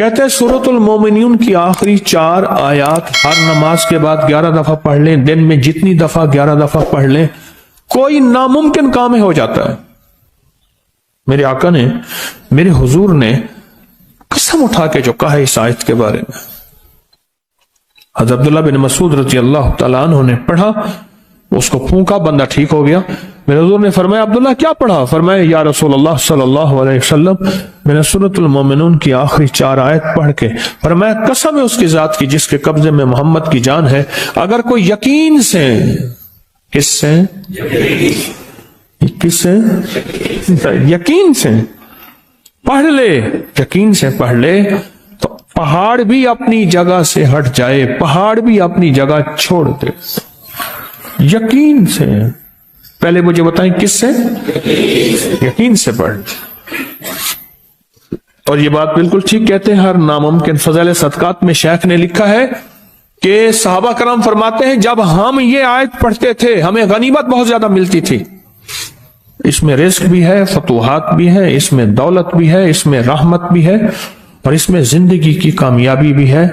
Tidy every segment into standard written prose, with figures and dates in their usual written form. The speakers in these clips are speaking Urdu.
کہتے ہیں سورۃ المومنون کی آخری 4 آیات ہر نماز کے بعد 11 دفعہ پڑھ لیں، دن میں جتنی دفعہ 11 دفعہ پڑھ لیں، کوئی ناممکن کام ہو جاتا ہے۔ میرے آقا نے، میرے حضور نے قسم اٹھا کے جو کہا اس آیت کے بارے میں، حضرت عبداللہ بن مسعود رضی اللہ تعالیٰ عنہ نے پڑھا، اس کو پھونکا، بندہ ٹھیک ہو گیا۔ میرے حضور نے فرمایا عبداللہ کیا پڑھا؟ فرمایا یا رسول اللہ صلی اللہ علیہ وسلم میں نے سورۃ المومنون کی آخری 4 آیت پڑھ کے فرمایا قسم ہے اس کی ذات کی جس کے قبضے میں محمد کی جان ہے، اگر کوئی یقین سے، کس سے؟ کس سے؟ یقین سے پڑھ لے، یقین سے پڑھ لے تو پہاڑ بھی اپنی جگہ سے ہٹ جائے، پہاڑ بھی اپنی جگہ چھوڑ دے۔ یقین سے، پہلے مجھے بتائیں کس سے؟ یقین سے پڑھ۔ اور یہ بات بالکل ٹھیک کہتے ہیں، ہر ناممکن فضائل صدقات میں شیخ نے لکھا ہے کہ صحابہ کرام فرماتے ہیں جب ہم یہ آیت پڑھتے تھے ہمیں غنیمت بہت زیادہ ملتی تھی۔ اس میں رزق بھی ہے، فتوحات بھی ہے، اس میں دولت بھی ہے، اس میں رحمت بھی ہے، اور اس میں زندگی کی کامیابی بھی ہے۔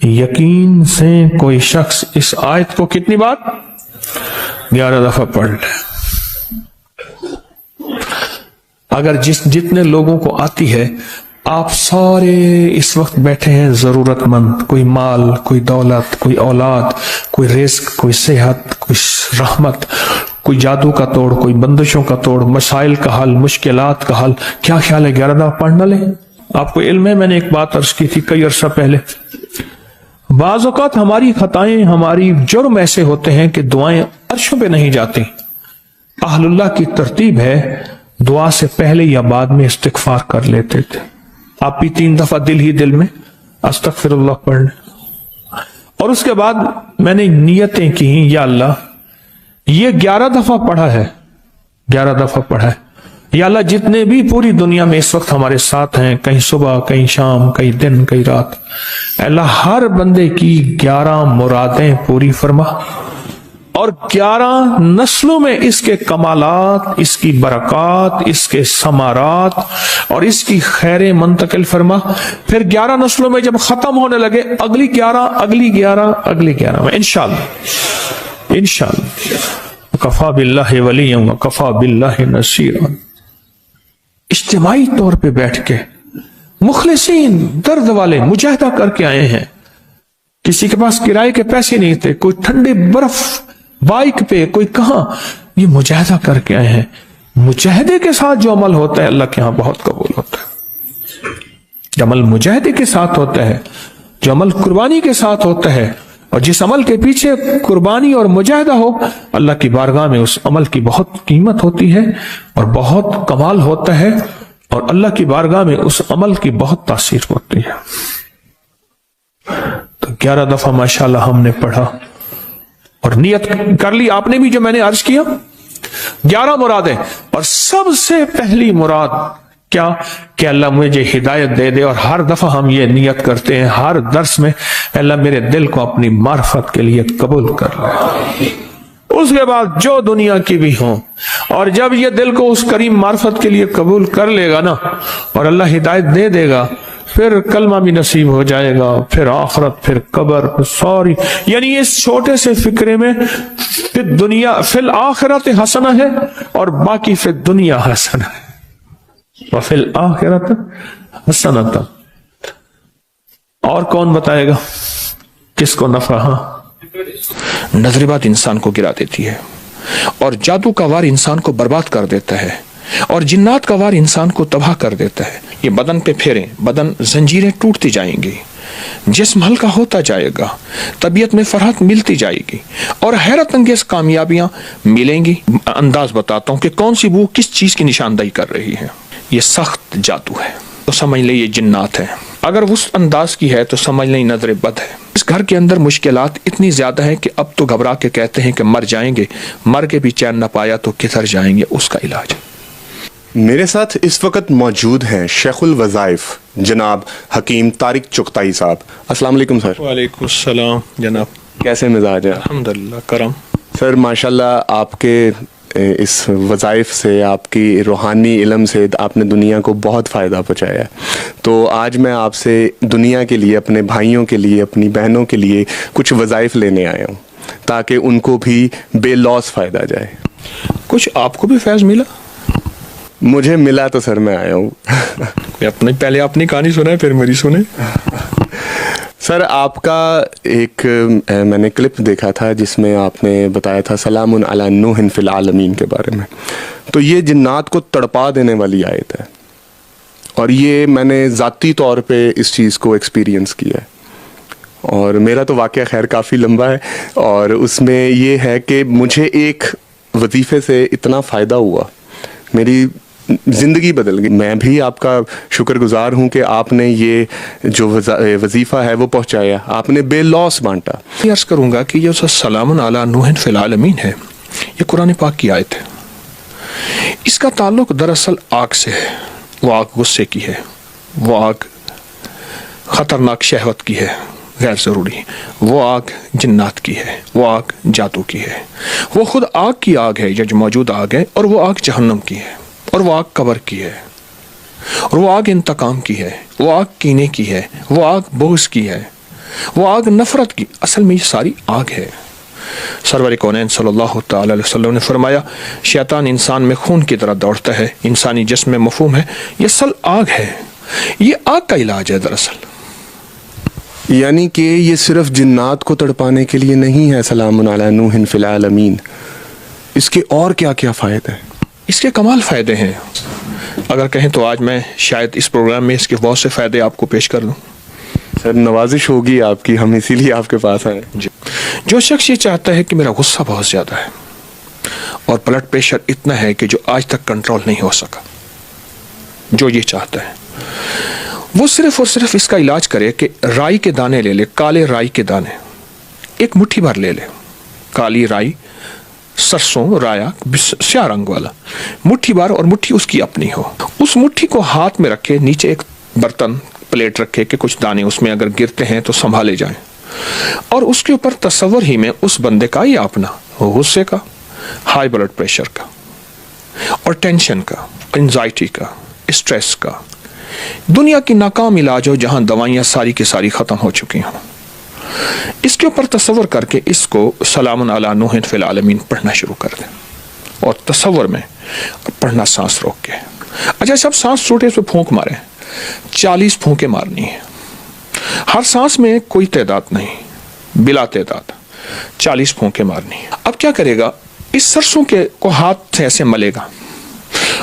یقین سے کوئی شخص اس آیت کو کتنی بار؟ 11 دفعہ پڑھ لے۔ اگر جتنے لوگوں کو آتی ہے، آپ سارے اس وقت بیٹھے ہیں ضرورت مند، کوئی مال، کوئی دولت، کوئی اولاد، کوئی رزق، کوئی صحت، کوئی رحمت، کوئی جادو کا توڑ، کوئی بندشوں کا توڑ، مسائل کا حل، مشکلات کا حل، کیا خیال ہے 11 دفعہ پڑھنا لیں؟ آپ کو علم ہے، میں نے ایک بات عرض کی تھی کئی عرصہ پہلے، بعض اوقات ہماری خطائیں، ہماری جرم ایسے ہوتے ہیں کہ دعائیں عرشوں پہ نہیں جاتی۔ اہل اللہ کی ترتیب ہے دعا سے پہلے یا بعد میں استغفار کر لیتے تھے۔ آپ بھی 3 دفعہ دل ہی دل میں استغفر اللہ پڑھ لیں، اور اس کے بعد میں نے نیتیں کی، یا اللہ یہ 11 دفعہ پڑھا ہے، 11 دفعہ پڑھا ہے، یا اللہ جتنے بھی پوری دنیا میں اس وقت ہمارے ساتھ ہیں، کہیں صبح، کہیں شام، کہیں دن، کہیں رات، اللہ ہر بندے کی 11 مرادیں پوری فرما، اور 11 نسلوں میں اس کے کمالات، اس کی برکات، اس کے ثمرات اور اس کی خیر منتقل فرما۔ پھر 11 نسلوں میں جب ختم ہونے لگے، اگلی 11، اگلی 11، اگلی 11 میں انشاءاللہ، انشاءاللہ کفا باللہ ولیٰ وکفا باللہ نصیرا، اجتماعی طور پہ بیٹھ کے مخلصین، درد والے مجاہدہ کر کے آئے ہیں، کسی کے پاس کرائے کے پیسے نہیں تھے، کوئی ٹھنڈے برف بائک پہ، کوئی کہاں، یہ مجاہدہ کر کے آئے ہیں۔ مجاہدے کے ساتھ جو عمل ہوتا ہے اللہ کے ہاں بہت قبول ہوتا ہے۔ جو عمل مجاہدے کے ساتھ ہوتا ہے، جو عمل قربانی کے ساتھ ہوتا ہے، اور جس عمل کے پیچھے قربانی اور مجاہدہ ہو، اللہ کی بارگاہ میں اس عمل کی بہت قیمت ہوتی ہے اور بہت کمال ہوتا ہے، اور اللہ کی بارگاہ میں اس عمل کی بہت تاثیر ہوتی ہے۔ تو 11 دفعہ ماشاءاللہ ہم نے پڑھا اور نیت کر لی، آپ نے بھی جو میں نے عرض کیا 11 مرادیں، اور سب سے پہلی مراد کیا کہ اللہ مجھے ہدایت دے دے، اور ہر دفعہ ہم یہ نیت کرتے ہیں ہر درس میں، اللہ میرے دل کو اپنی معرفت کے لیے قبول کر لے۔ اس کے بعد جو دنیا کی بھی ہوں، اور جب یہ دل کو اس کریم معرفت کے لیے قبول کر لے گا نا، اور اللہ ہدایت دے دے گا، پھر کلمہ بھی نصیب ہو جائے گا، پھر آخرت، پھر قبر، سوری، یعنی اس چھوٹے سے فکرے میں فی الدنیا فی الآخرت حسنہ ہے، اور باقی فی الدنیا حسنہ ہے، وفی الآخرت حسنۃ۔ اور کون بتائے گا کس کو نفع؟ ہاں، نظر بات انسان کو گرا دیتی ہے، اور جادو کا وار انسان کو برباد کر دیتا ہے، اور جنات کا وار انسان کو تباہ کر دیتا ہے۔ یہ بدن پہ پھیریں، بدن زنجیریں ٹوٹتی جائیں گی، جسم ہلکا ہوتا جائے گا، طبیعت میں فرحت ملتی جائے گی، اور حیرت انگیز کامیابیاں ملیں گی۔ انداز بتاتا ہوں کہ کون سی بو کس چیز کی نشاندہی کر رہی ہے۔ یہ سخت جادو ہے تو سمجھ لیں یہ جنات ہے، اگر اس انداز کی ہے تو سمجھ لیں نظر بد ہے۔ اس گھر کے اندر مشکلات اتنی زیادہ ہیں کہ اب تو گھبرا کے کہتے ہیں کہ مر جائیں گے، مر کے بھی چین نہ پایا تو کدھر جائیں گے، اس کا علاج۔ میرے ساتھ اس وقت موجود ہیں شیخ الوظائف جناب حکیم طارق چغتائی صاحب۔ السلام علیکم سر۔ وعلیکم السلام جناب، کیسے مزاج ہے؟ الحمدللہ کرم۔ سر ماشاءاللہ آپ کے اس وظائف سے، آپ کی روحانی علم سے آپ نے دنیا کو بہت فائدہ پہنچایا ہے. تو آج میں آپ سے دنیا کے لیے، اپنے بھائیوں کے لیے، اپنی بہنوں کے لیے کچھ وظائف لینے آیا ہوں تاکہ ان کو بھی بے لوث فائدہ جائے. کچھ آپ کو بھی فیض ملا؟ مجھے ملا تو سر میں آیا ہوں. پہلے اپنی کہانی سنائے پھر میری سنیں. سر آپ کا ایک میں نے کلپ دیکھا تھا جس میں آپ نے بتایا تھا سلام علی نوح فی العالمین کے بارے میں. تو یہ جنات کو تڑپا دینے والی آیت ہے، اور یہ میں نے ذاتی طور پہ اس چیز کو ایکسپیرینس کیا ہے. اور میرا تو واقعہ خیر کافی لمبا ہے، اور اس میں یہ ہے کہ مجھے ایک وظیفے سے اتنا فائدہ ہوا، میری زندگی بدل گئی. میں بھی آپ کا شکر گزار ہوں کہ آپ نے یہ جو وظیفہ ہے وہ پہنچایا، آپ نے بے لوث بانٹا. یہ عرض کروں گا کہ یہ سلام علی نوح فی العالمین ہے، یہ قرآن پاک کی آیت ہے. اس کا تعلق دراصل آگ سے ہے. وہ آگ غصے کی ہے، وہ آگ خطرناک شہوت کی ہے غیر ضروری، وہ آگ جنات کی ہے، وہ آگ جادو کی ہے، وہ خود آگ کی آگ ہے، یہ جو موجود آگ ہے، اور وہ آگ جہنم کی ہے، اور وہ آگ قبر کی ہے، اور وہ آگ انتقام کی ہے، وہ آگ کینے کی ہے، وہ آگ بغض کی ہے، وہ آگ نفرت کی. اصل میں یہ ساری آگ ہے. سرور کونین صلی اللہ تعالی علیہ وسلم نے فرمایا شیطان انسان میں خون کی طرح دوڑتا ہے، انسانی جسم میں مفہوم ہے، یہ اصل آگ ہے. یہ آگ کا علاج ہے دراصل. یعنی کہ یہ صرف جنات کو تڑپانے کے لیے نہیں ہے سلام علی نوح فی العالمین، اس کے اور کیا کیا فائدے ہیں؟ اس کے کمال فائدے ہیں. اگر کہیں تو آج میں شاید اس پروگرام میں اس کے بہت سے فائدے آپ کو پیش کر دوں. سر نوازش ہوگی آپ کی، ہم اسی لیے آپ کے پاس آئے. جی. جو شخص یہ چاہتا ہے کہ میرا غصہ بہت زیادہ ہے اور بلڈ پریشر اتنا ہے کہ جو آج تک کنٹرول نہیں ہو سکا، جو یہ چاہتا ہے وہ صرف اور صرف اس کا علاج کرے کہ رائی کے دانے لے لے، کالے رائی کے دانے ایک مٹھی بھر لے لے. کالی رائی، سرسوں، رایا سیاہ رنگ والا مٹھی بھر، اور مٹھی اس کی اپنی ہو. اس مٹھی کو ہاتھ میں رکھے، نیچے ایک برتن پلیٹ رکھے کہ کچھ دانے اس میں اگر گرتے ہیں تو سنبھالے جائیں، اور اس کے اوپر تصور ہی میں اس بندے کا یا اپنا غصے کا، ہائی بلڈ پریشر کا، اور ٹینشن کا، انزائٹی کا، اسٹریس کا، دنیا کی ناکام علاج ہو جہاں دوائیاں ساری کی ساری ختم ہو چکی ہوں، اس کے اوپر تصور کر کے اس کو سلام علی نوح فی العالمین پڑھنا شروع کر دیں. اور تصور میں پڑھنا سانس روک کے. اچھا سب سانس چھوٹے سے پھونک ماریں، 40 پھونکیں مارنی ہیں. ہر سانس میں کوئی تعداد نہیں، بلا تعداد 40 پھونکیں مارنی ہیں. اب کیا کرے گا؟ اس سرسوں کے کو ہاتھ سے ایسے ملے گا،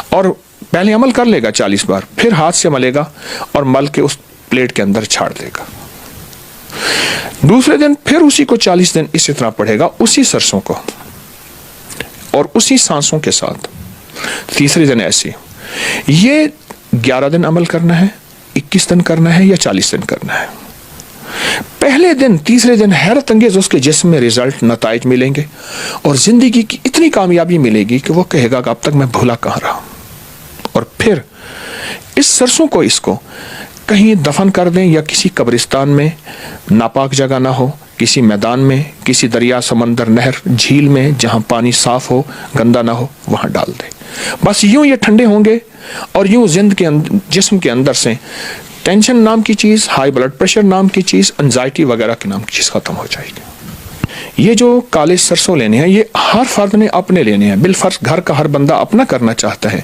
اور پہلے عمل کر لے گا 40 بار، پھر ہاتھ سے ملے گا اور مل کے اس پلیٹ کے اندر چھاڑ دے گا. دوسرے دن پھر اسی کو 40 دن اسی طرح پڑھے گا، اسی سرسوں کو اور اسی سانسوں کے ساتھ. تیسرے دن ایسے. یہ 11 دن عمل کرنا ہے، 21 دن کرنا ہے، یا 40 دن کرنا ہے. پہلے دن، تیسرے دن حیرت انگیز اس کے جسم میں رزلٹ، نتائج ملیں گے، اور زندگی کی اتنی کامیابی ملے گی کہ وہ کہے گا کہ اب تک میں بھولا کہاں رہا. اور پھر اس سرسوں کو اس کو کہیں دفن کر دیں، یا کسی قبرستان میں ناپاک جگہ نہ ہو، کسی میدان میں، کسی دریا، سمندر، نہر، جھیل میں جہاں پانی صاف ہو، گندا نہ ہو، وہاں ڈال دیں. بس یوں یہ ٹھنڈے ہوں گے، اور یوں جسم کے اندر سے ٹینشن نام کی چیز، ہائی بلڈ پریشر نام کی چیز، انزائٹی وغیرہ کی نام کی چیز ختم ہو جائے گی. یہ جو کالے سرسوں لینے ہیں یہ ہر فرد نے اپنے لینے ہیں. بالفرض گھر کا ہر بندہ اپنا کرنا چاہتا ہے،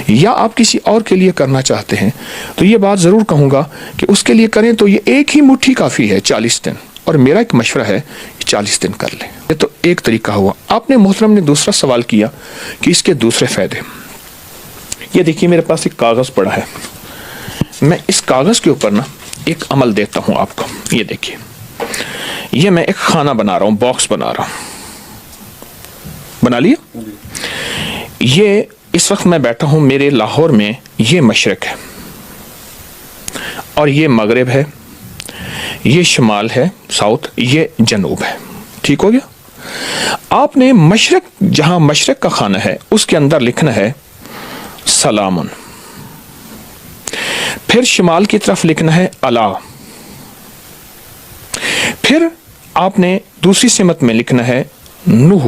یا آپ کسی اور کے لیے کرنا چاہتے ہیں، تو یہ بات ضرور کہوں گا کہ اس کے لیے کریں تو یہ ایک ہی مٹھی کافی ہے 40 دن. اور میرا ایک مشورہ ہے 40 دن کر لیں. یہ تو ایک طریقہ ہوا. آپ نے محترم نے دوسرا سوال کیا کہ اس کے دوسرے فائدے. یہ دیکھیے میرے پاس ایک کاغذ پڑا ہے، میں اس کاغذ کے اوپر نا ایک عمل دیتا ہوں آپ کو. یہ دیکھیے، یہ میں ایک خانہ بنا رہا ہوں، باکس بنا رہا ہوں. بنا لیا؟ یہ اس وقت میں بیٹھا ہوں میرے لاہور میں. یہ مشرق ہے اور یہ مغرب ہے، یہ شمال ہے ساؤتھ، یہ جنوب ہے. ٹھیک ہو گیا؟ آپ نے مشرق، جہاں مشرق کا خانہ ہے اس کے اندر لکھنا ہے سلامن. پھر شمال کی طرف لکھنا ہے اللہ. پھر آپ نے دوسری سمت میں لکھنا ہے نوح.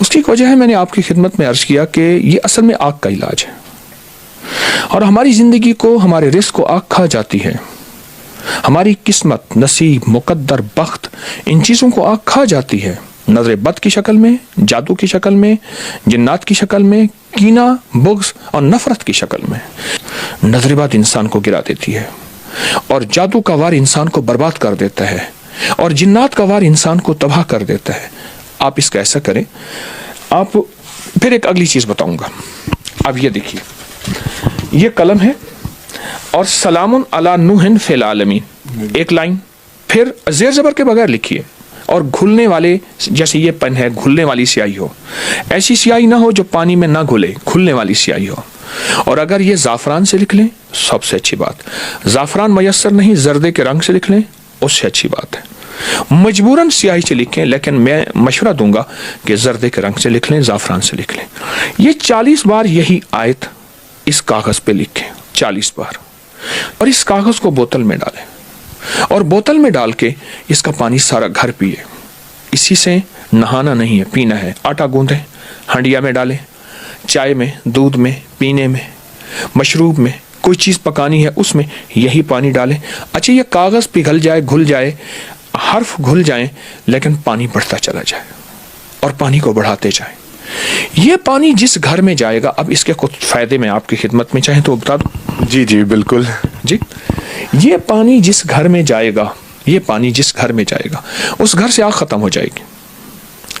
اس کی ایک وجہ ہے، میں نے آپ کی خدمت میں عرض کیا کہ یہ اصل میں آگ کا علاج ہے، اور ہماری زندگی کو، ہمارے رزق کو آگ کھا جاتی ہے. ہماری قسمت، نصیب، مقدر، بخت، ان چیزوں کو آگ کھا جاتی ہے. نظر بد کی شکل میں، جادو کی شکل میں، جنات کی شکل میں، کینہ، بغض اور نفرت کی شکل میں. نظر بد انسان کو گرا دیتی ہے، اور جادو کا وار انسان کو برباد کر دیتا ہے، اور جنات کا وار انسان کو تباہ کر دیتا ہے. آپ اس کا ایسا کریں. آپ پھر ایک اگلی چیز بتاؤں گا. اب یہ دیکھیے، یہ قلم ہے اور سلام علی نوح فی العالمین، ایک لائن، پھر زیر زبر کے بغیر لکھیے، اور گھلنے والے، جیسے یہ پن ہے، گھلنے والی سیاہی ہو. ایسی سیاہی نہ ہو جو پانی میں نہ گھلے، گھلنے والی سیاہی ہو. اور اگر یہ زعفران سے لکھ لیں سب سے اچھی بات. زعفران میسر نہیں، زردے کے رنگ سے لکھ لیں اس سے اچھی بات ہے. مجبوراً سیاہی سے لکھیں، لیکن میں مشورہ دوں گا کہ زردے کے رنگ سے لکھ لیں، زعفران سے لکھ لیں. یہ 40 بار یہی آیت اس کاغذ پہ لکھیں، 40 بار، اور اس کاغذ کو بوتل میں ڈالیں، اور بوتل میں ڈال کے اس کا پانی سارا گھر پیے. اسی سے نہانا نہیں ہے، پینا ہے. آٹا گوندیں، ہنڈیا میں ڈالیں، چائے میں، دودھ میں، پینے میں، مشروب میں، کوئی چیز پکانی ہے اس میں یہی پانی ڈالیں. اچھا، یہ کاغذ پگھل جائے، گھل جائے، حرف گھل جائیں، لیکن پانی بڑھتا چلا جائے، اور پانی کو بڑھاتے جائیں. یہ پانی جس گھر میں جائے گا، اب اس کے کچھ فائدے میں آپ کی خدمت میں چاہیں تو بتا دوں. جی جی بالکل جی. یہ پانی جس گھر میں جائے گا، یہ پانی جس گھر میں جائے گا، اس گھر سے آگ ختم ہو جائے گی.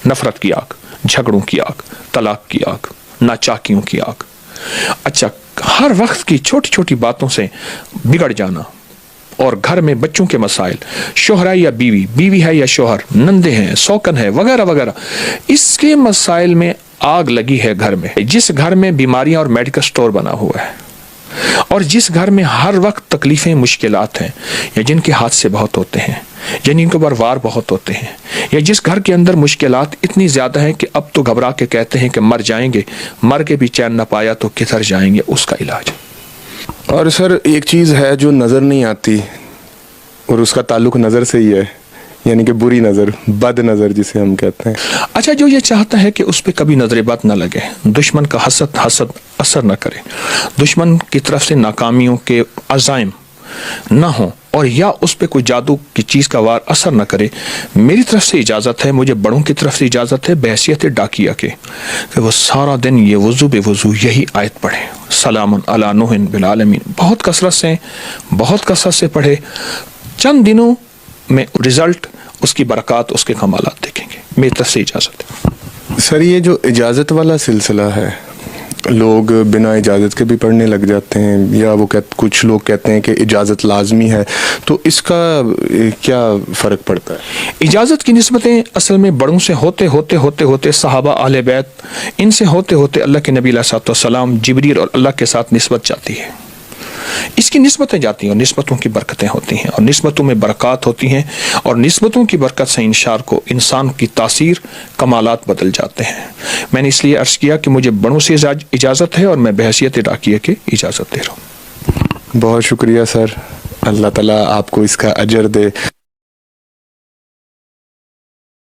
نفرت کی آگ، جھگڑوں کی آگ، طلاق کی آگ، ناچاکیوں کی آگ. اچھا، ہر وقت کی چھوٹی چھوٹی باتوں سے بگڑ جانا، اور گھر میں بچوں کے مسائل، شوہر ہے یا بیوی، بیوی ہے یا شوہر، نندے ہیں، سوکن ہے، وغیرہ وغیرہ، اس کے مسائل میں آگ لگی ہے گھر میں. جس گھر میں بیماریاں اور میڈیکل سٹور بنا ہوا ہے، اور جس گھر میں ہر وقت تکلیفیں، مشکلات ہیں، یا جن کے حادثے بہت ہوتے ہیں، یا جن کے اوپر وار بہت ہوتے ہیں، یا جس گھر کے اندر مشکلات اتنی زیادہ ہیں کہ اب تو گھبرا کے کہتے ہیں کہ مر جائیں گے، مر کے بھی چین نہ پایا تو کدھر جائیں گے، اس کا علاج. اور سر ایک چیز ہے جو نظر نہیں آتی، اور اس کا تعلق نظر سے ہی ہے، یعنی کہ بری نظر، بد نظر جسے ہم کہتے ہیں. اچھا، جو یہ چاہتا ہے کہ اس پہ کبھی نظر بد نہ لگے، دشمن کا حسد اثر نہ کرے، دشمن کی طرف سے ناکامیوں کے عزائم نہ ہوں، اور یا اس پہ کوئی جادو کی چیز کا وار اثر نہ کرے، میری طرف سے اجازت ہے، مجھے بڑوں کی طرف سے اجازت ہے بحیثیت ڈاکیہ کے، کہ وہ سارا دن یہ وضو بے وضو یہی آیت پڑھے، سلام علی نوح بالعالمین، بہت کثرت سے پڑھے. چند دنوں میں رزلٹ، اس کی برکات، اس کے کمالات دیکھیں گے. میری طرف سے اجازت ہے. سر یہ جو اجازت والا سلسلہ ہے، لوگ بنا اجازت کے بھی پڑھنے لگ جاتے ہیں، یا وہ کچھ لوگ کہتے ہیں کہ اجازت لازمی ہے، تو اس کا کیا فرق پڑتا ہے؟ اجازت کی نسبتیں اصل میں بڑوں سے ہوتے صحابہ، اہل بیت، ان سے ہوتے اللہ کے نبی علیہ الصلوۃ والسلام، جبریل اور اللہ کے ساتھ نسبت جاتی ہے. اس کی نسبتیں جاتی ہیں، اور نسبتوں کی برکتیں ہوتی ہیں، اور نسبتوں میں برکات ہوتی ہیں، اور نسبتوں کی برکت سے انسان کی تاثیر، کمالات بدل جاتے ہیں. میں نے اس لیے عرض کیا کہ مجھے بڑوں سے اجازت ہے، اور میں بحیثیت ڈاکیہ کے اجازت دے رہا ہوں. بہت شکریہ سر، اللہ تعالیٰ آپ کو اس کا اجر دے.